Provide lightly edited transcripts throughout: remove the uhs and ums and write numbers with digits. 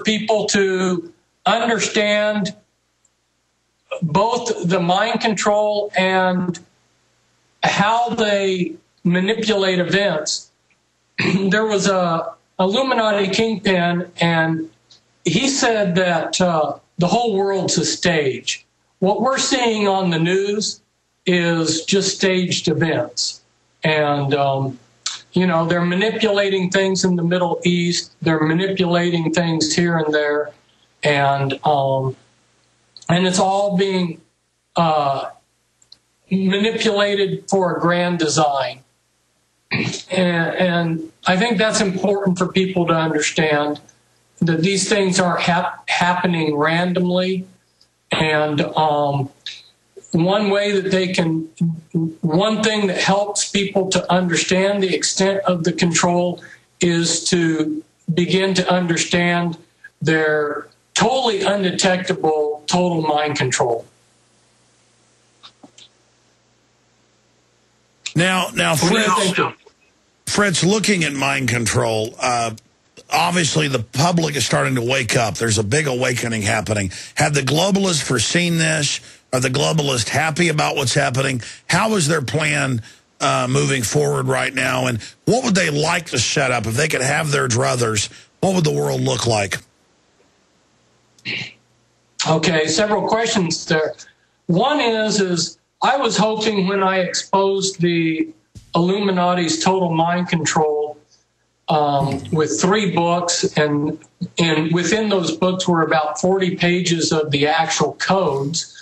people to understand both the mind control and how they manipulate events. There was a Illuminati kingpin, and he said that the whole world's a stage. What we're seeing on the news is just staged events. And, they're manipulating things in the Middle East. They're manipulating things here and there. And it's all being manipulated for a grand design. And I think that's important for people to understand, that these things aren't happening randomly. And one thing that helps people to understand the extent of the control is to begin to understand their totally undetectable total mind control. Now, Fritz, looking at mind control, obviously the public is starting to wake up. There's a big awakening happening. Have the globalists foreseen this? Are the globalists happy about what's happening? How is their plan moving forward right now? And what would they like to set up? If they could have their druthers, what would the world look like? Okay, several questions there. One is I was hoping when I exposed the Illuminati's total mind control with 3 books, and within those books were about 40 pages of the actual codes.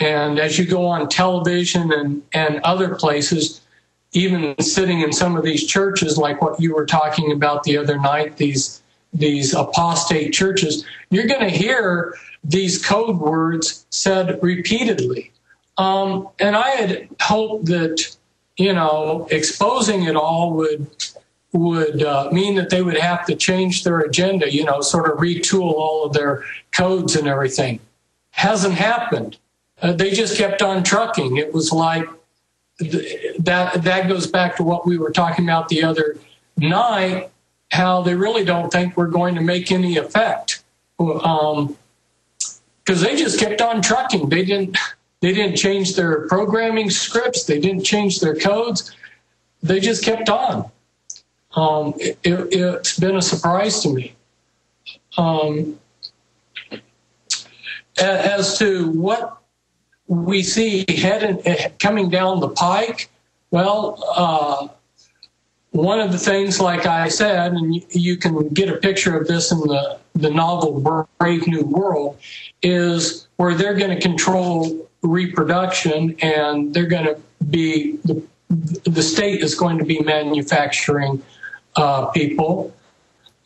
And as you go on television and other places, even sitting in some of these churches, like what you were talking about the other night, these apostate churches, you're going to hear these code words said repeatedly. And I had hoped that, exposing it all would mean that they would have to change their agenda, sort of retool all of their codes and everything. Hasn't happened. They just kept on trucking. It was like that goes back to what we were talking about the other night, how they really don't think we're going to make any effect. Because they just kept on trucking. They didn't change their programming scripts. They didn't change their codes. They just kept on. It's been a surprise to me. As to what we see coming down the pike, well, one of the things, like I said, and you can get a picture of this in the novel Brave New World, is where they're going to control reproduction, and they're going to be the state is going to be manufacturing people.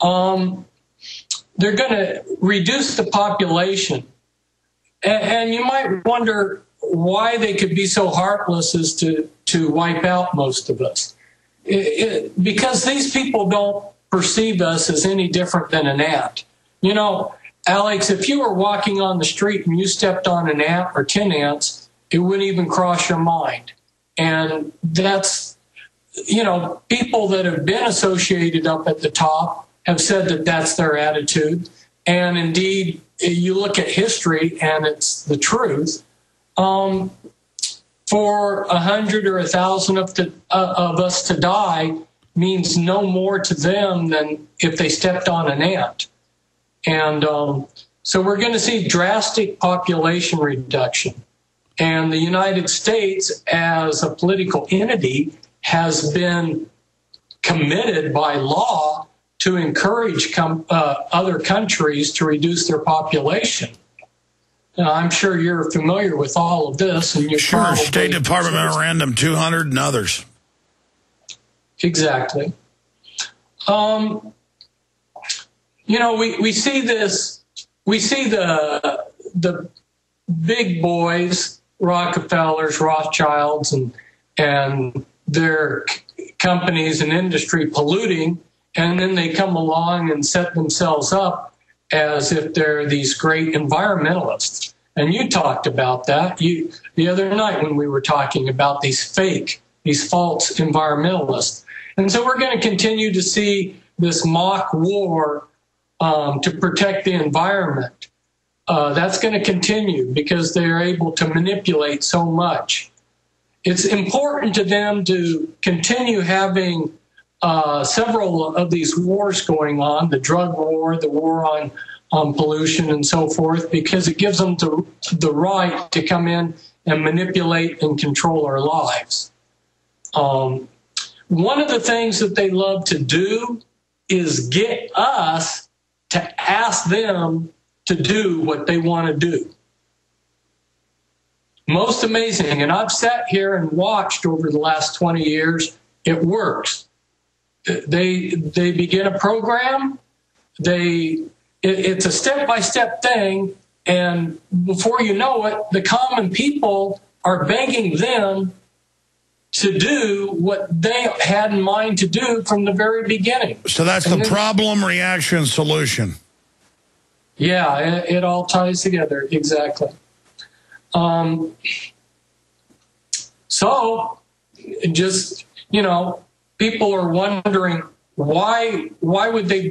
They're going to reduce the population. And you might wonder why they could be so heartless as to wipe out most of us. Because these people don't perceive us as any different than an ant. Alex, if you were walking on the street and you stepped on an ant or 10 ants, it wouldn't even cross your mind. And that's, people that have been associated up at the top have said that that's their attitude. And indeed, you look at history and it's the truth. For 100 or 1,000 of us to die means no more to them than if they stepped on an ant. And so we're going to see drastic population reduction. And the United States, as a political entity, has been committed by law to encourage other countries to reduce their population. Now, I'm sure you're familiar with all of this. And you're sure, State Department Memorandum 200 and others. Exactly. We see this. We see the big boys, Rockefellers, Rothschilds, and their companies and industry polluting, and then they come along and set themselves up as if they're these great environmentalists. And you talked about that the other night when we were talking about these false environmentalists. And so we're going to continue to see this mock war to protect the environment. That's going to continue because they're able to manipulate so much. It's important to them to continue having several of these wars going on, the drug war, the war on pollution and so forth, because it gives them the right to come in and manipulate and control our lives. One of the things that they love to do is get us to ask them to do what they want to do. Most amazing, and I've sat here and watched over the last 20 years, it works. They begin a program, it's a step-by-step thing, and before you know it, the common people are begging them to do what they had in mind to do from the very beginning. So that's the problem, reaction, solution. Yeah, it all ties together, exactly. So, just, people are wondering why would they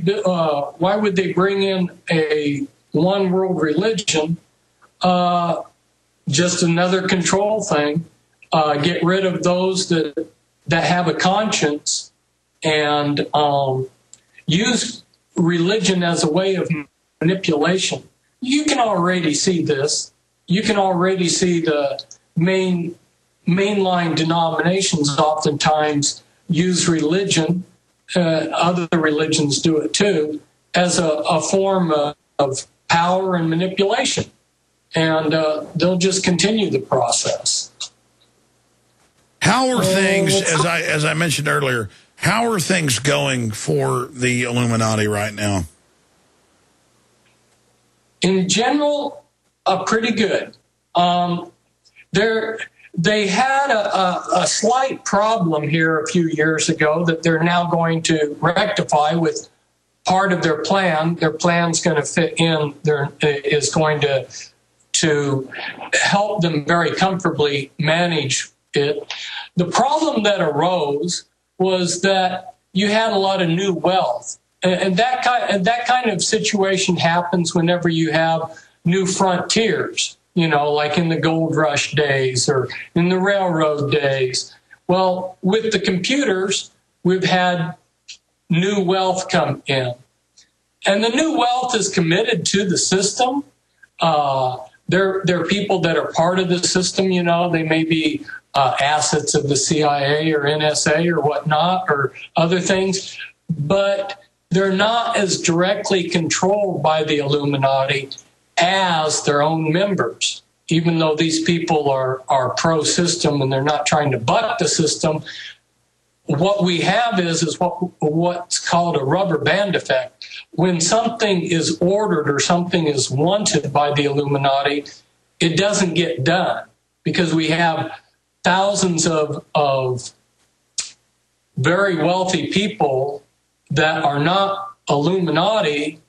bring in a one world religion, just another control thing, get rid of those that have a conscience, and use religion as a way of manipulation. You can already see this. You can already see the mainline denominations oftentimes use religion, other religions do it too, as a form of power and manipulation. And they'll just continue the process. How are things, as I mentioned earlier, how are things going for the Illuminati right now? In general, pretty good. They had a slight problem here a few years ago that they're now going to rectify with part of their plan. Their plan's going to fit in. Is going to help them very comfortably manage it. The problem that arose was that you had a lot of new wealth, and that kind of situation happens whenever you have new frontiers. Like in the gold rush days or in the railroad days. Well, with the computers, we've had new wealth come in. And the new wealth is committed to the system. They're people that are part of the system, They may be assets of the CIA or NSA or whatnot or other things. But they're not as directly controlled by the Illuminati as their own members. Even though these people are pro-system and they're not trying to butt the system, what we have is what's called a rubber band effect. When something is ordered or something is wanted by the Illuminati, it doesn't get done because we have thousands of very wealthy people that are not Illuminati,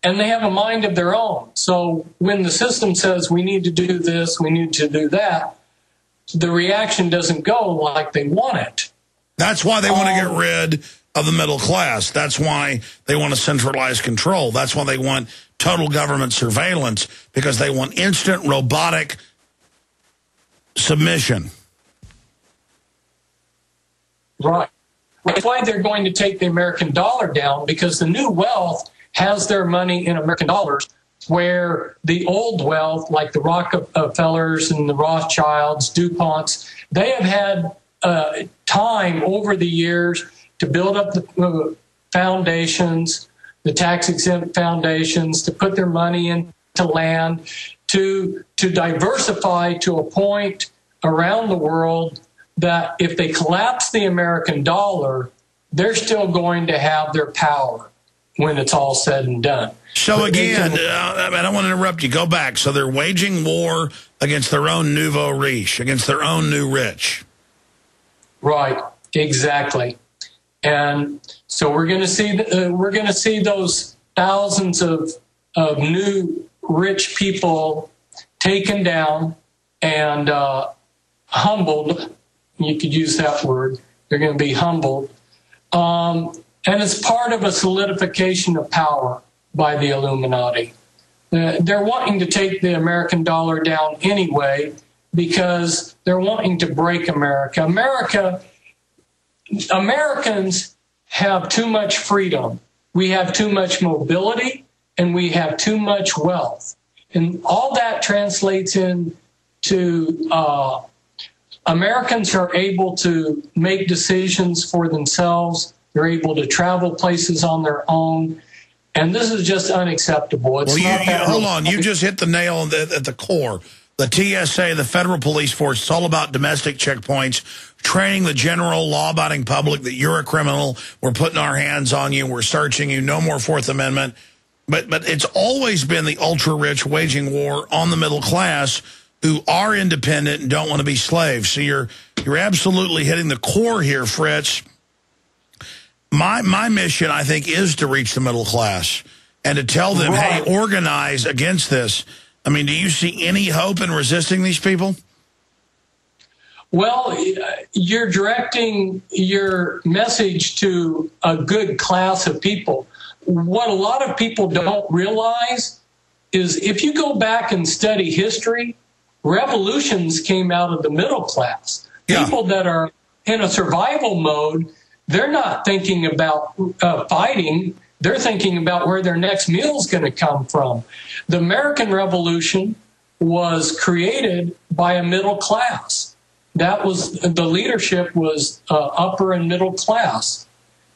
and they have a mind of their own. So when the system says we need to do this, we need to do that, the reaction doesn't go like they want it. That's why they want to get rid of the middle class. That's why they want to centralize control. That's why they want total government surveillance, because they want instant robotic submission. Right. That's why they're going to take the American dollar down, because the new wealth has their money in American dollars, where the old wealth, like the Rockefellers and the Rothschilds, DuPonts, they have had time over the years to build up the foundations, the tax-exempt foundations, to put their money into land, to diversify to a point around the world that if they collapse the American dollar, they're still going to have their power when it's all said and done. So again, I don't want to interrupt you. Go back. So they're waging war against their own nouveau riche, against their own new rich. Right. Exactly. And so we're going to see those thousands of new rich people taken down and humbled. You could use that word. They're going to be humbled. And it's part of a solidification of power. by the Illuminati. They're wanting to take the American dollar down anyway because they're wanting to break America. Americans have too much freedom. We have too much mobility, and we have too much wealth. And all that translates into Americans are able to make decisions for themselves. They're able to travel places on their own. And this is just unacceptable. It's hold on. You just hit the nail at the core. The TSA, the federal police force, it's all about domestic checkpoints, training the general law-abiding public that you're a criminal, we're putting our hands on you, we're searching you, no more Fourth Amendment. But it's always been the ultra-rich waging war on the middle class who are independent and don't want to be slaves. So you're absolutely hitting the core here, Fritz. My mission, I think, is to reach the middle class and to tell them, hey, organize against this. I mean, do you see any hope in resisting these people? Well, you're directing your message to a good class of people. What a lot of people don't realize is if you go back and study history, revolutions came out of the middle class. Yeah. People that are in a survival mode, they're not thinking about fighting. They're thinking about where their next meal is going to come from. The American Revolution was created by a middle class. That was the leadership was upper and middle class,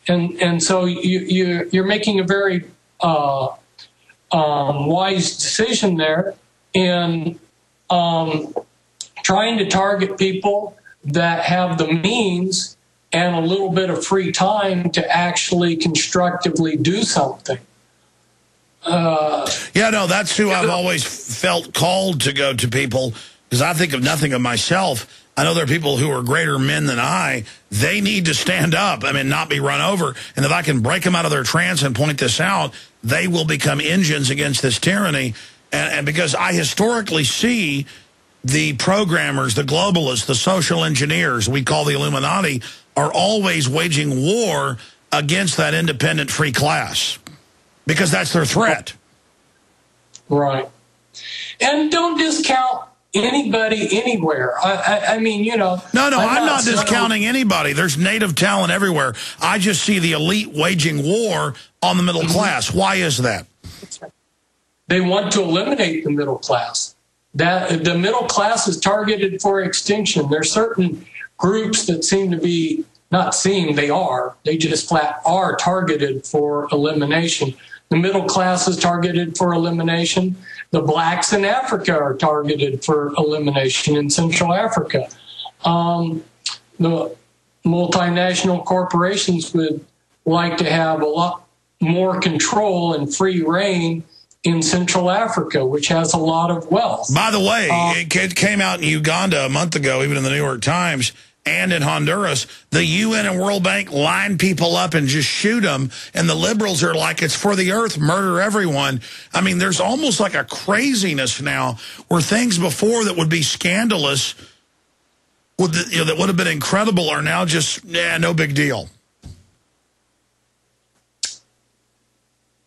and so you're making a very wise decision there in trying to target people that have the means and a little bit of free time to actually constructively do something. Yeah, no, that's who I've always felt called to go to people, because I think of nothing of myself. I know there are people who are greater men than I. They need to stand up, I mean, not be run over. And if I can break them out of their trance and point this out, they will become engines against this tyranny. And because I historically see the programmers, the globalists, the social engineers, we call the Illuminati, are always waging war against that independent free class because that's their threat. Right. And don't discount anybody anywhere. I mean, you know. No, I'm not discounting anybody. There's native talent everywhere. I just see the elite waging war on the middle class. Why is that? They want to eliminate the middle class. That the middle class is targeted for extinction. There's certain groups that seem to be, not seem, they just flat are targeted for elimination. The middle class is targeted for elimination. The blacks in Africa are targeted for elimination in Central Africa. The multinational corporations would like to have a lot more control and free reign in Central Africa, which has a lot of wealth. By the way, it came out in Uganda a month ago, even in the New York Times, and in Honduras, the UN and World Bank line people up and just shoot them, and the liberals are like, it's for the earth, murder everyone. I mean, there's almost like a craziness now where things before that would be scandalous, that would have been incredible, are now just, no big deal.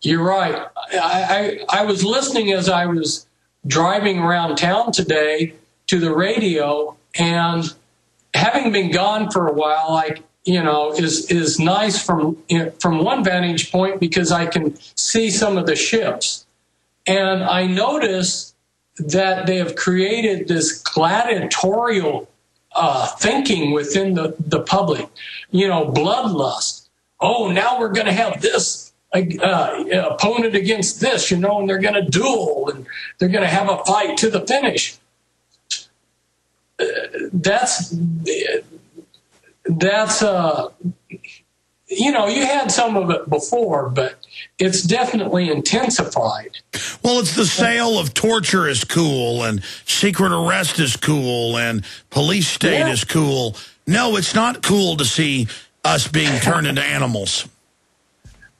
You're right. I was listening as I was driving around town today to the radio, and having been gone for a while, is nice from one vantage point because I can see some of the ships. And I notice that they have created this gladiatorial thinking within the public, bloodlust. Oh, now we're going to have this opponent against this, and they're going to duel, and they're going to have a fight to the finish. You had some of it before, but it's definitely intensified. Well, it's the sale of torture is cool, and secret arrest is cool, and police state is cool. No, it's not cool to see us being turned into animals.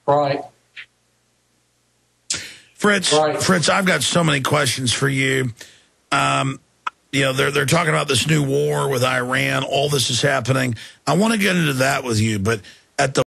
Right. Fritz, I've got so many questions for you. They're talking about this new war with Iran. All this is happening. I want to get into that with you, but at the